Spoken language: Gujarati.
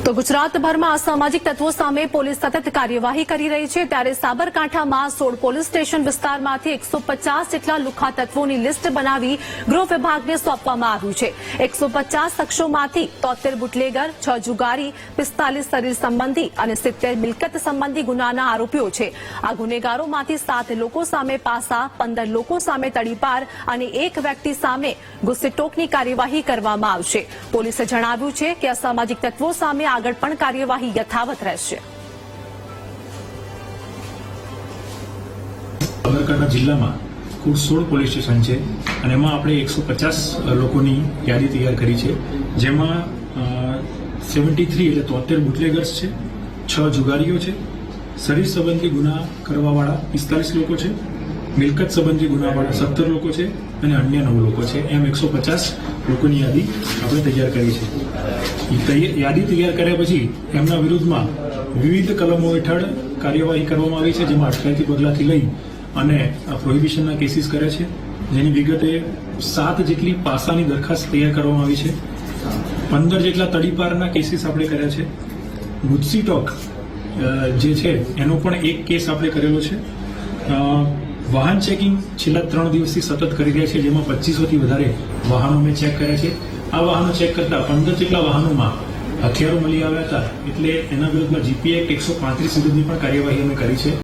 તો ગુજરાતભરમાં અસામાજિક તત્વો સામે પોલીસ સતત કાર્યવાહી કરી રહી છે, ત્યારે સાબરકાંઠામાં 16 પોલીસ સ્ટેશન વિસ્તારમાંથી 150 જેટલા લુખ્ખા તત્વોની લિસ્ટ બનાવી ગૃહ વિભાગને સોંપવામાં આવ્યું છે। 150 શખ્સોમાંથી 73 બુટલેગર, 6 જુગારી, 45 શરીર સંબંધી અને 70 મિલકત સંબંધી ગુનાના આરોપીઓ છે। આ ગુનેગારોમાંથી 7 લોકો સામે પાસા, 15 લોકો સામે તડીપાર અને 1 વ્યક્તિ સામે ગુસ્સેટોકની કાર્યવાહી કરવામાં આવશે। પોલીસે જણાવ્યું છે કે અસામાજિક તત્વો સામે આગળ પણ કાર્યવાહી યથાવત રહેશે। સાબરકાંઠા જિલ્લામાં કુલ 16 પોલીસ સ્ટેશન છે અને એમાં આપણે 150 લોકોની યાદી તૈયાર કરી છે, જેમાં 73 એટલે 73 બુટલેગર્સ છે, 6 જુગારીઓ છે, શરીર સંબંધી ગુના કરવાવાળા 45 લોકો છે, મિલકત સંબંધી ગુનાવાળા 17 લોકો છે અને અન્ય 9 લોકો છે। એમ 150 લોકોની યાદી આપણે તૈયાર કરી છે। યાદી તૈયાર કર્યા પછી એમના વિરુદ્ધમાં વિવિધ કલમો હેઠળ કાર્યવાહી કરવામાં આવી છે, જેમાં અટકાયતી પગલાંથી લઈ અને પ્રોહિબિશનના કેસીસ કર્યા છે, જેની વિગતે 7 જેટલી પાસાની દરખાસ્ત તૈયાર કરવામાં આવી છે, 15 જેટલા તડીપારના કેસીસ આપણે કર્યા છે, ગુસ્સીટોક જે છે એનો પણ એક કેસ આપણે કરેલો છે। વાહન ચેકિંગ છેલ્લા 3 દિવસથી સતત કરી રહ્યા છે, જેમાં 2500થી વધારે વાહનો મેં ચેક કર્યા છે। આ વાહનો ચેક કરતા 15 જેટલા વાહનોમાં હથિયારો મળી આવ્યા હતા, એટલે એના વિરુદ્ધમાં જીપી એક્ટ 135 વિરુદ્ધની પણ કાર્યવાહી અમે કરી છે।